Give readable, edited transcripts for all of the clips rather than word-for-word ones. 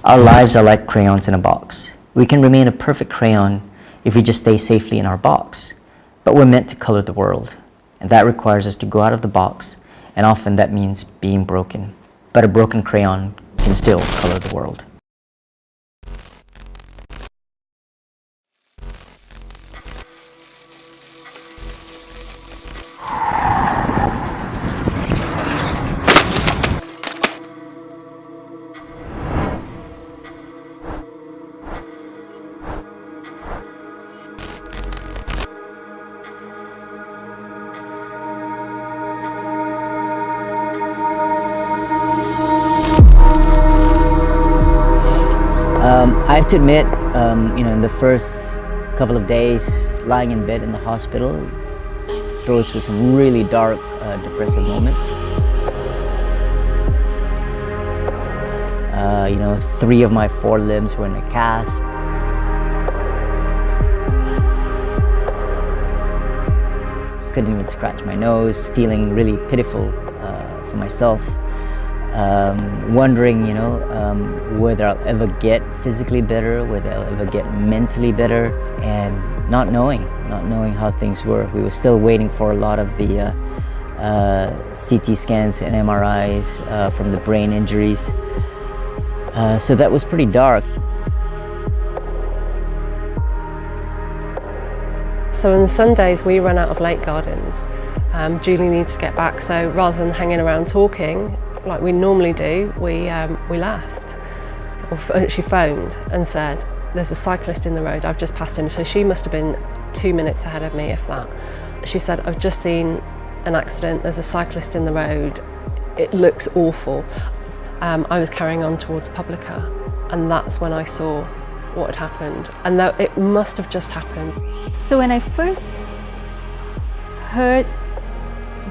Our lives are like crayons in a box. We can remain a perfect crayon if we just stay safely in our box. But we're meant to color the world, and that requires us to go out of the box, and often that means being broken. But a broken crayon can still color the world. I have to admit, in the first couple of days lying in bed in the hospital, those were some really dark, depressive moments. 3 of my 4 limbs were in a cast. Couldn't even scratch my nose, feeling really pitiful for myself. Wondering, whether I'll ever get physically better, whether I'll ever get mentally better, and not knowing how things were. We were still waiting for a lot of the CT scans and MRIs from the brain injuries. So that was pretty dark. So on Sundays we run out of lake gardens. Julie needs to get back, so rather than hanging around talking like we normally do, we left. Or she phoned and said, there's a cyclist in the road, I've just passed him. So she must have been 2 minutes ahead of me, if that. She said, I've just seen an accident, there's a cyclist in the road, it looks awful. I was carrying on towards Publica, and that's when I saw what had happened. And it must have just happened. So when I first heard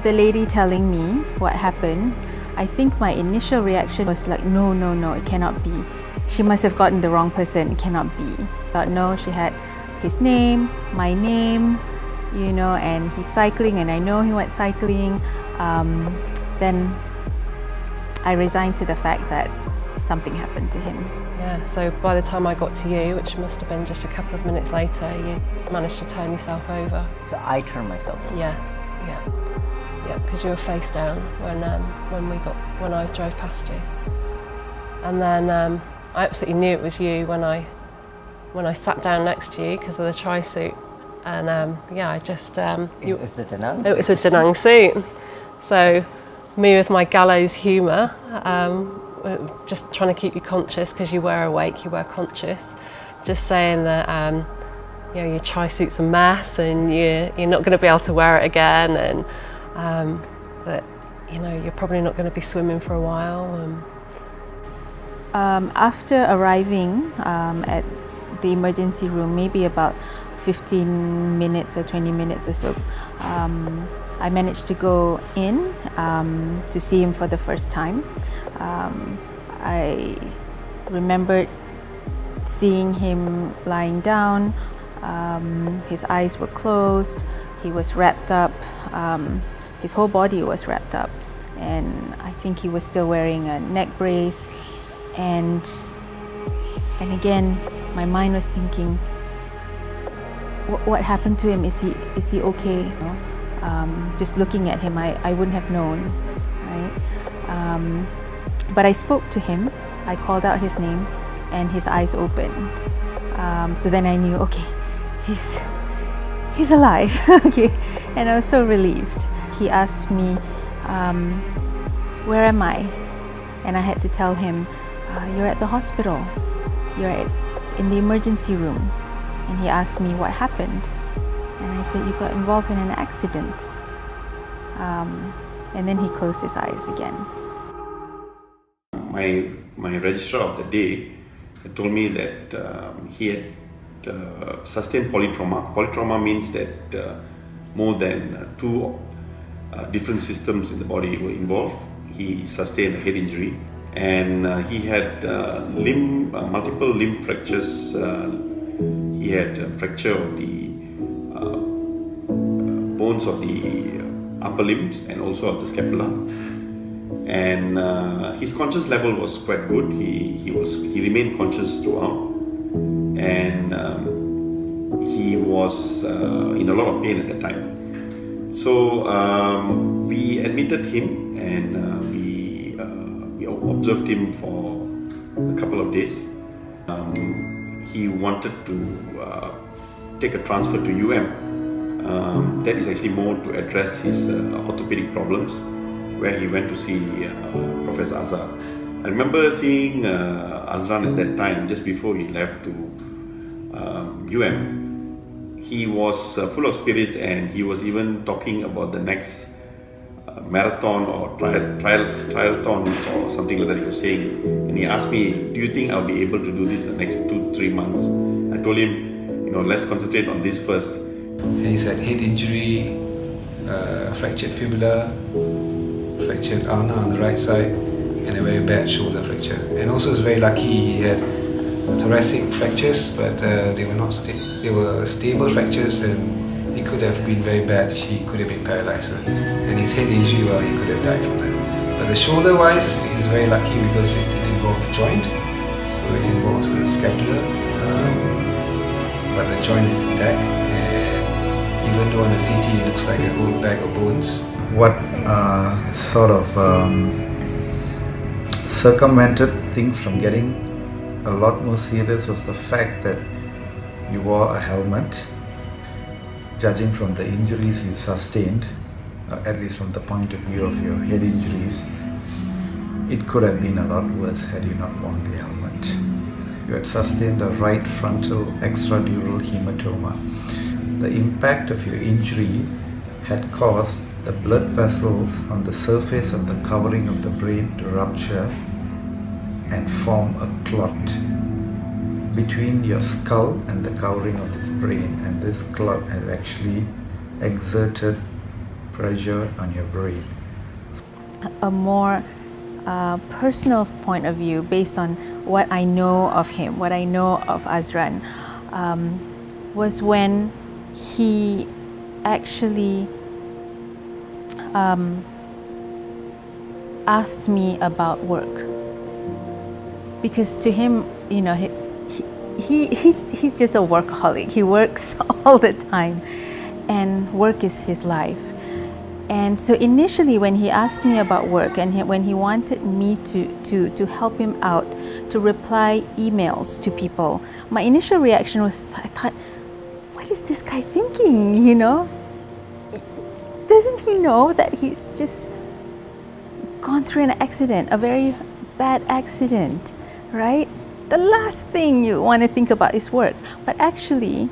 the lady telling me what happened, I think my initial reaction was like, no, it cannot be. She must have gotten the wrong person, it cannot be. But no, she had his name, my name, and he's cycling, and I know he went cycling. Then I resigned to the fact that something happened to him. Yeah, so by the time I got to you, which must have been just a couple of minutes later, you managed to turn yourself over. So I turned myself over? Yeah, because you were face down when I drove past you. And then I absolutely knew it was you when I sat down next to you because of the tri-suit. And I just... it was the Da Nang suit. It was a Da Nang suit. So me with my gallows humour, just trying to keep you conscious because you were awake, you were conscious. Just saying that your tri-suit's a mess and you're not going to be able to wear it again, and that you're probably not going to be swimming for a while. After arriving at the emergency room, maybe about 15 minutes or 20 minutes or so, I managed to go in to see him for the first time. I remembered seeing him lying down. His eyes were closed, he was wrapped up, his whole body was wrapped up, and I think he was still wearing a neck brace. And again, my mind was thinking, what happened to him? Is he okay? Just looking at him, I wouldn't have known, right? But I spoke to him. I called out his name, and his eyes opened. So then I knew, okay, he's alive. Okay, and I was so relieved. He asked me, where am I? And I had to tell him, you're at the hospital. You're in the emergency room. And he asked me what happened. And I said, you got involved in an accident. And then he closed his eyes again. My registrar of the day told me that he had sustained polytrauma. Polytrauma means that more than 2 different systems in the body were involved. He sustained a head injury, and he had multiple limb fractures. He had a fracture of the bones of the upper limbs and also of the scapula. and his conscious level was quite good. He remained conscious throughout, and he was in a lot of pain at that time. So we admitted him, and we observed him for a couple of days. He wanted to take a transfer to That is actually more to address his orthopedic problems, where he went to see Professor Azhar. I remember seeing Azran at that time, just before he left to He was full of spirits, and he was even talking about the next marathon or triathlon or something like that he was saying. And he asked me, do you think I'll be able to do this in the next 2-3 months? I told him, let's concentrate on this first. And he's had head injury, fractured fibula, fractured ulna on the right side, and a very bad shoulder fracture. And also is very lucky he had thoracic fractures, but they were stable fractures, and it could have been very bad. He could have been paralyzed. And his head injury, well, he could have died from that. But the shoulder wise, he's very lucky because it didn't involve the joint, so it involves the scapula. But the joint is intact, and even though on the CT it looks like a whole bag of bones. What sort of circumvented things from getting a lot more serious was the fact that you wore a helmet. Judging from the injuries you sustained, at least from the point of view of your head injuries, it could have been a lot worse had you not worn the helmet. You had sustained a right frontal extradural hematoma. The impact of your injury had caused the blood vessels on the surface of the covering of the brain to rupture and form a clot between your skull and the covering of this brain, and this clot had actually exerted pressure on your brain. A more personal point of view, based on what I know of him, what I know of Azran, was when he actually asked me about work. Because to him, he's just a workaholic. He works all the time, and work is his life. And so initially when he asked me about work, and when he wanted me to help him out, to reply emails to people, my initial reaction was, I thought, what is this guy thinking, Doesn't he know that he's just gone through an accident, a very bad accident, right? The last thing you want to think about is work. But actually,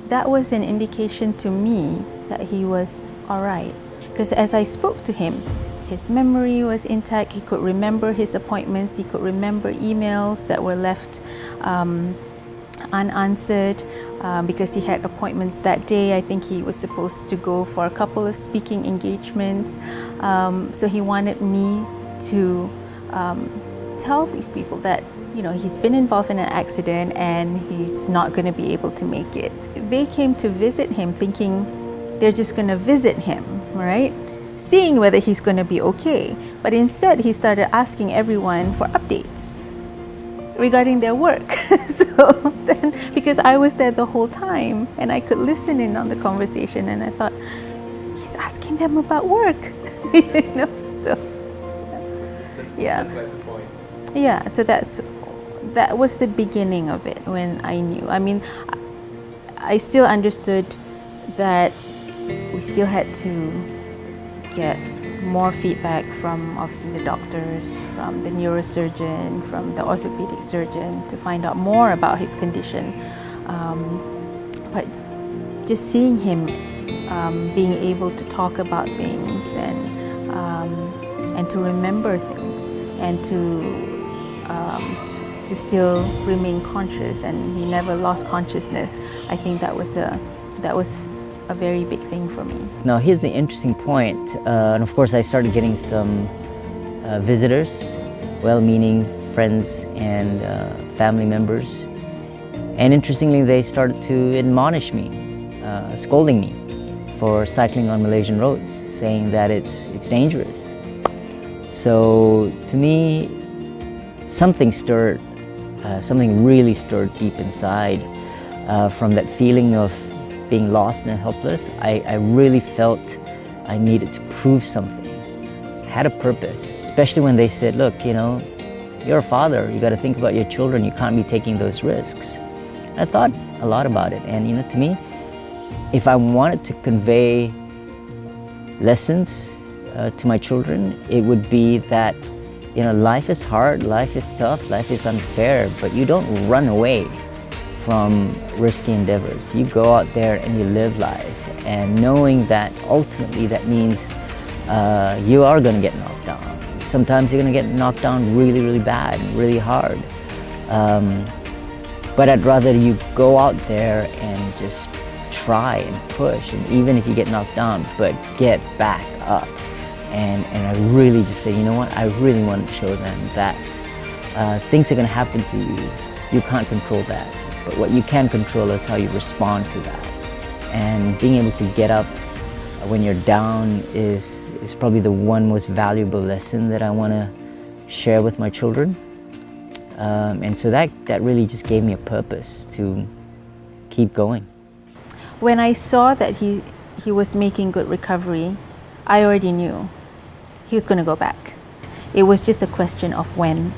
that was an indication to me that he was all right. Because as I spoke to him, his memory was intact. He could remember his appointments. He could remember emails that were left unanswered because he had appointments that day. I think he was supposed to go for a couple of speaking engagements. So he wanted me to tell these people that he's been involved in an accident and he's not going to be able to make it. They came to visit him thinking they're just going to visit him, right? Seeing whether he's going to be okay. But instead, he started asking everyone for updates regarding their work. So then, because I was there the whole time and I could listen in on the conversation, and I thought, he's asking them about work, So yeah. That's like the point. Yeah, so that was the beginning of it when I knew. I mean, I still understood that we still had to get more feedback from obviously the doctors, from the neurosurgeon, from the orthopedic surgeon to find out more about his condition. But just seeing him being able to talk about things and to remember things and to still remain conscious, and he never lost consciousness. I think that was a very big thing for me. Now here's the interesting point, and of course I started getting some visitors, well-meaning friends and family members, and interestingly they started to admonish me, scolding me for cycling on Malaysian roads, saying that it's dangerous. So to me, something really stirred deep inside from that feeling of being lost and helpless. I really felt I needed to prove something, had a purpose, especially when they said, look, you know, you're a father, you got to think about your children, you can't be taking those risks. I thought a lot about it, and you know, to me, if I wanted to convey lessons to my children, it would be that, you know, life is hard, life is tough, life is unfair, but you don't run away from risky endeavors. You go out there and you live life, and knowing that ultimately that means you are going to get knocked down. Sometimes you're going to get knocked down really, really bad and really hard. But I'd rather you go out there and just try and push, and even if you get knocked down, but get back up. And I really just say, you know what, I really want to show them that things are going to happen to you. You can't control that. But what you can control is how you respond to that. And being able to get up when you're down is probably the one most valuable lesson that I want to share with my children. And so that really just gave me a purpose to keep going. When I saw that he was making good recovery, I already knew he was going to go back. It was just a question of when.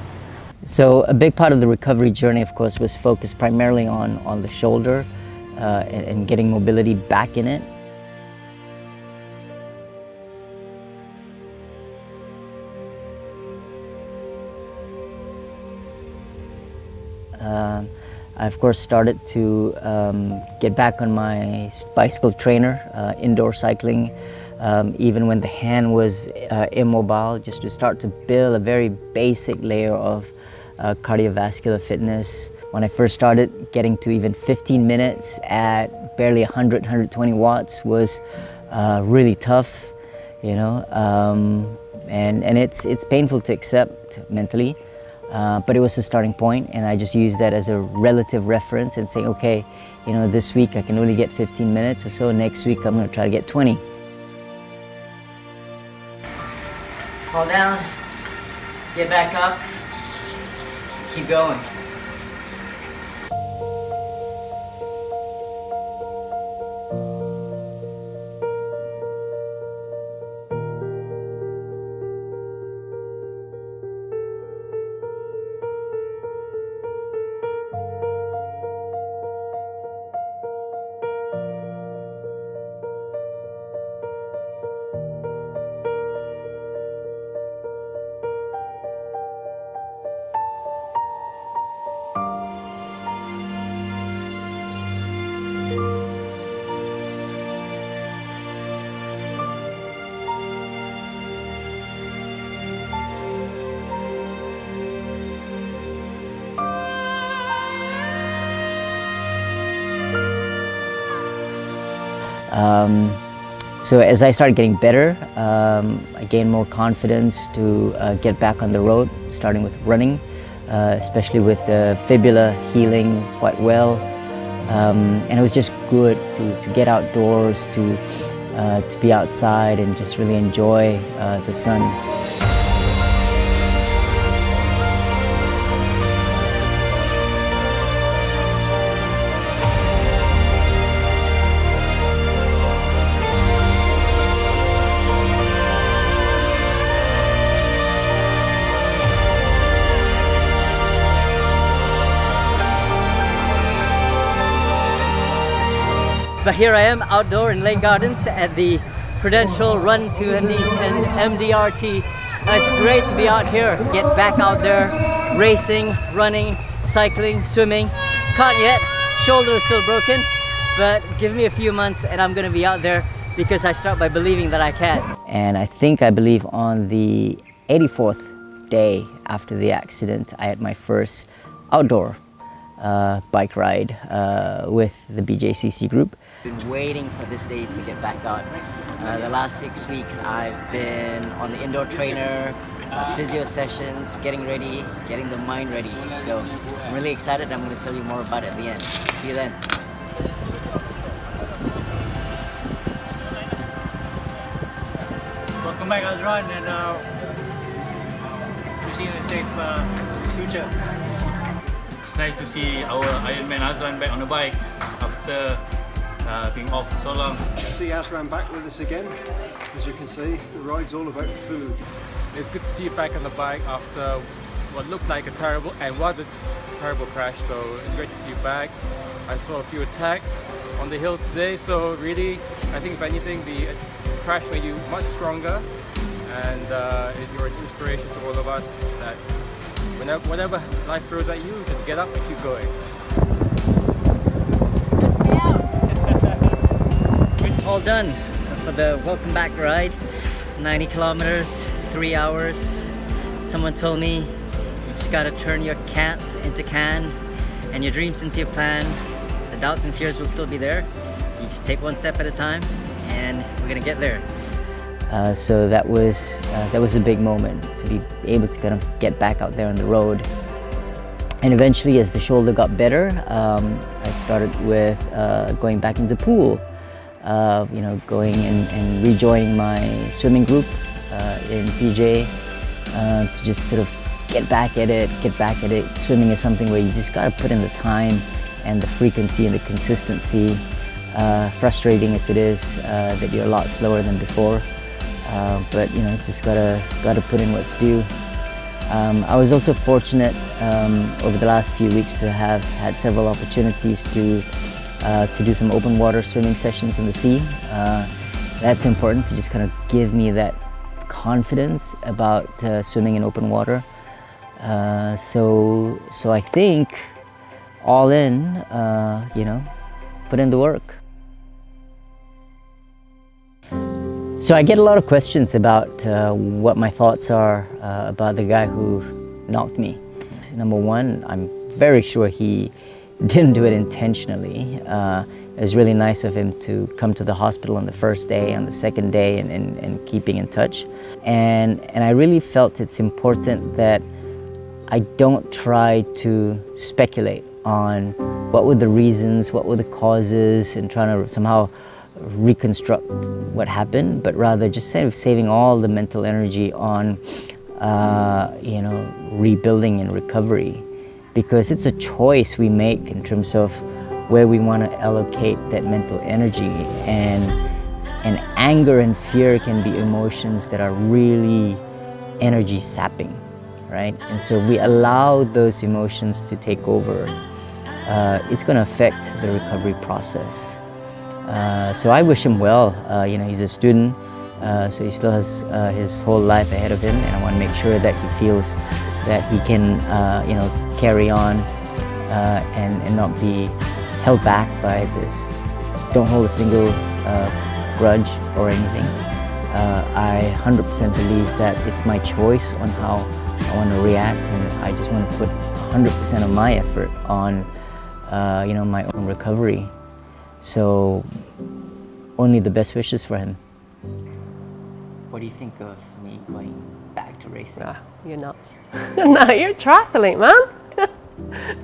So a big part of the recovery journey, of course, was focused primarily on the shoulder and getting mobility back in it. I, of course, started to get back on my bicycle trainer, indoor cycling, even when the hand was immobile, just to start to build a very basic layer of cardiovascular fitness. When I first started, getting to even 15 minutes at barely 100, 120 watts was really tough, you know, and it's painful to accept mentally. But it was a starting point, and I just used that as a relative reference and saying, okay, you know, this week I can only get 15 minutes or so, next week I'm going to try to get 20. Fall down, get back up, keep going. So as I started getting better, I gained more confidence to get back on the road, starting with running, especially with the fibula healing quite well. And it was just good to get outdoors, to be outside and just really enjoy the sun. But here I am outdoor in Lake Gardens at the Prudential Run to MDRT. It's great to be out here, get back out there, racing, running, cycling, swimming. Can't yet, shoulder is still broken, but give me a few months and I'm gonna be out there because I start by believing that I can. And I believe on the 84th day after the accident, I had my first outdoor bike ride with the BJCC group. Been waiting for this day to get back out. The last 6 weeks I've been on the indoor trainer, physio sessions, getting ready, getting the mind ready. So I'm really excited. I'm going to tell you more about it at the end. See you then. Welcome back, Azran, and wish you a safe future. It's nice to see our Ironman Azran back on the bike after being off for so long. To see Azran back with us again. As you can see, the ride's all about food. It's good to see you back on the bike after what looked like a terrible and was a terrible crash, so it's great to see you back. I saw a few attacks on the hills today, so really I think if anything the crash made you much stronger, and you're an inspiration to all of us that whatever life throws at you, just get up and keep going. All done for the welcome back ride. 90 kilometers, 3 hours. Someone told me you just gotta turn your can'ts into can and your dreams into your plan. The doubts and fears will still be there. You just take one step at a time and we're gonna get there. So that was a big moment to be able to kind of get back out there on the road. And eventually, as the shoulder got better, I started with going back into the pool. Going and rejoining my swimming group in PJ to just sort of get back at it. Swimming is something where you just got to put in the time and the frequency and the consistency. Frustrating as it is that you're a lot slower than before, but just gotta put in what's due. I was also fortunate over the last few weeks to have had several opportunities to do some open water swimming sessions in the sea. That's important to just kind of give me that confidence about swimming in open water. So I think all in, put in the work. So I get a lot of questions about what my thoughts are about the guy who knocked me. Number one, I'm very sure he didn't do it intentionally. It was really nice of him to come to the hospital on the first day, on the second day, and keeping in touch. And I really felt it's important that I don't try to speculate on what were the reasons, what were the causes, and trying to somehow reconstruct what happened, but rather just kind of saving all the mental energy on rebuilding and recovery, because it's a choice we make in terms of where we want to allocate that mental energy. And anger and fear can be emotions that are really energy sapping, right? And so we allow those emotions to take over, it's going to affect the recovery process. So I wish him well. He's a student, so he still has his whole life ahead of him, and I want to make sure that he feels that he can, carry on and not be held back by this. Don't hold a single grudge or anything. I 100% believe that it's my choice on how I want to react, and I just want to put 100% of my effort on, my own recovery. So, only the best wishes for him. What do you think of me going back to racing? Ah, you're nuts. No, you're a triathlete, man.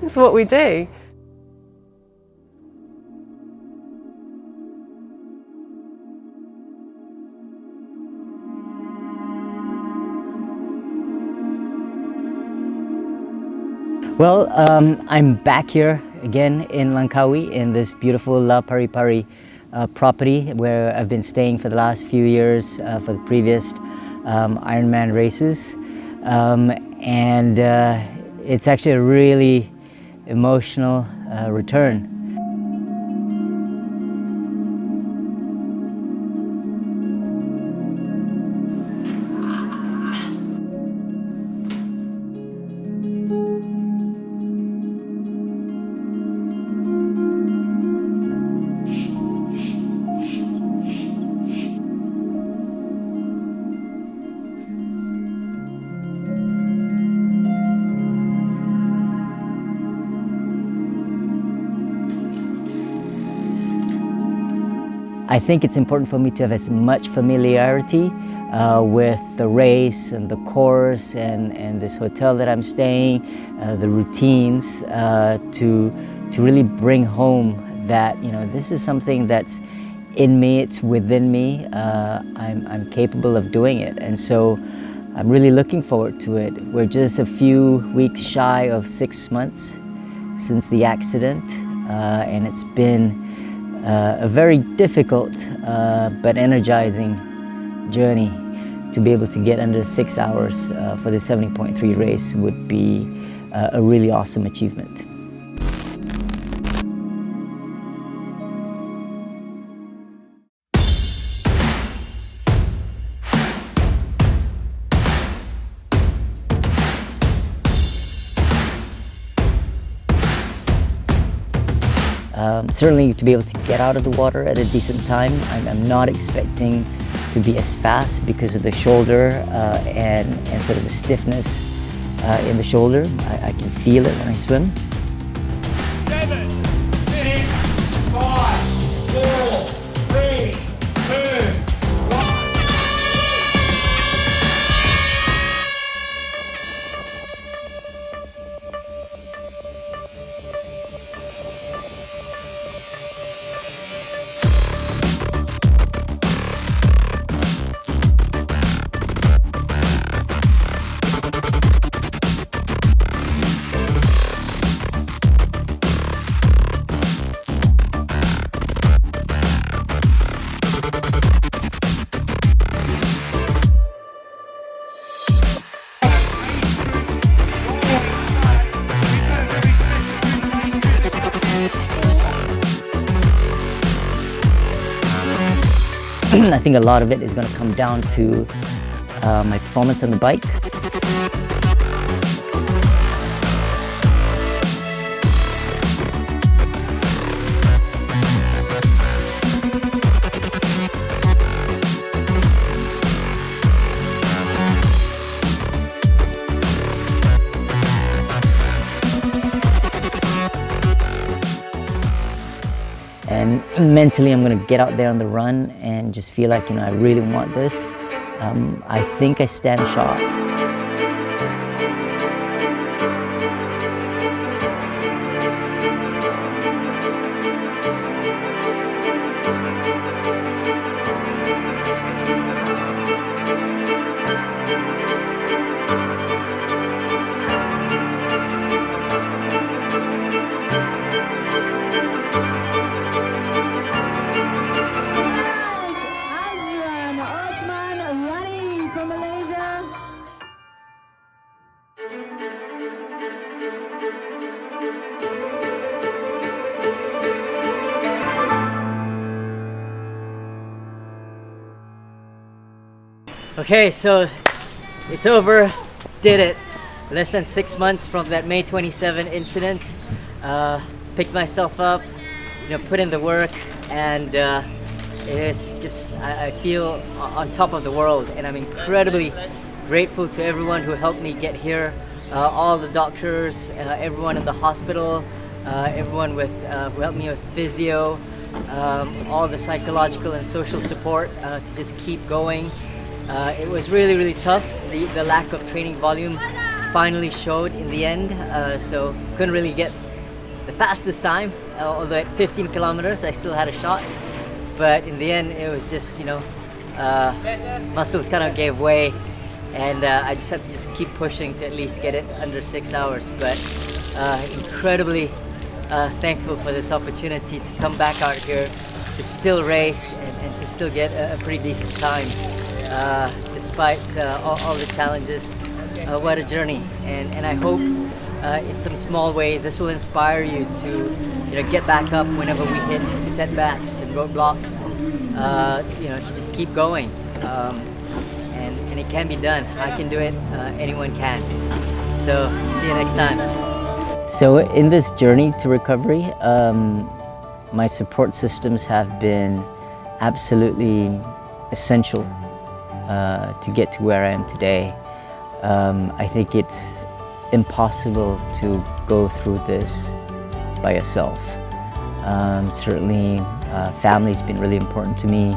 It's what we do. Well, I'm back here again in Langkawi in this beautiful La Pari Pari property where I've been staying for the last few years for the previous Ironman races. And it's actually a really emotional return. I think it's important for me to have as much familiarity with the race and the course and this hotel that I'm staying, the routines, to really bring home that this is something that's in me, it's within me. I'm capable of doing it, and so I'm really looking forward to it. We're just a few weeks shy of 6 months since the accident, and it's been a very difficult but energizing journey. To be able to get under 6 hours for the 70.3 race would be a really awesome achievement. Certainly to be able to get out of the water at a decent time. I'm not expecting to be as fast because of the shoulder and sort of the stiffness in the shoulder. I can feel it when I swim. 7, 6, 5, 4, 3, 2, I think a lot of it is going to come down to my performance on the bike. And mentally, I'm going to get out there on the run and just feel like, I really want this. I think I stand a shot. Azran Osman-Rani from Malaysia. Okay, so it's over, did it. Less than 6 months from that May 27 incident. Picked myself up, put in the work, and it's just, I feel on top of the world, and I'm incredibly grateful to everyone who helped me get here. All the doctors, everyone in the hospital, everyone who helped me with physio, all the psychological and social support to just keep going. It was really, really tough. The lack of training volume finally showed in the end, so couldn't really get the fastest time, although at 15 kilometers I still had a shot. But in the end, it was just, muscles kind of gave way, and I just had to just keep pushing to at least get it under 6 hours. But incredibly thankful for this opportunity to come back out here, to still race and to still get a pretty decent time, despite all the challenges. What a journey, and I hope in some small way this will inspire you to get back up whenever we hit setbacks and roadblocks, to just keep going, and it can be done. I can do it, anyone can. So see you next time. So in this journey to recovery, my support systems have been absolutely essential to get to where I am today. I think it's impossible to go through this by yourself. Certainly, family's been really important to me.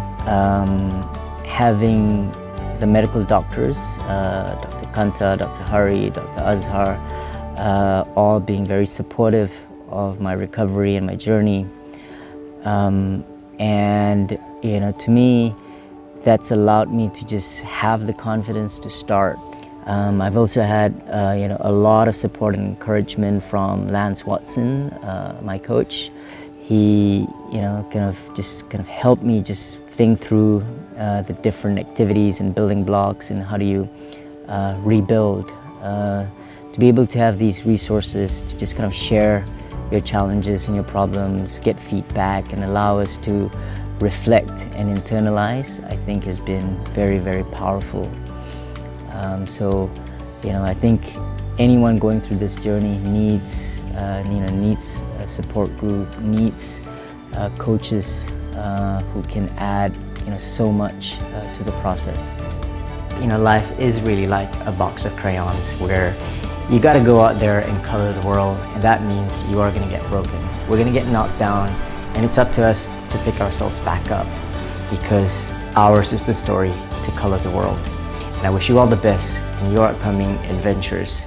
Having the medical doctors, Dr. Kanta, Dr. Hari, Dr. Azhar, all being very supportive of my recovery and my journey. And to me, that's allowed me to just have the confidence to start. I've also had a lot of support and encouragement from Lance Watson, my coach. He kind of helped me just think through the different activities and building blocks and how do you rebuild. To be able to have these resources to just kind of share your challenges and your problems, get feedback and allow us to reflect and internalize, I think has been very, very powerful. So, I think anyone going through this journey needs a support group, needs coaches who can add so much to the process. Life is really like a box of crayons where you got to go out there and color the world, and that means you are going to get broken. We're going to get knocked down, and it's up to us to pick ourselves back up, because ours is the story to color the world. And I wish you all the best in your upcoming adventures.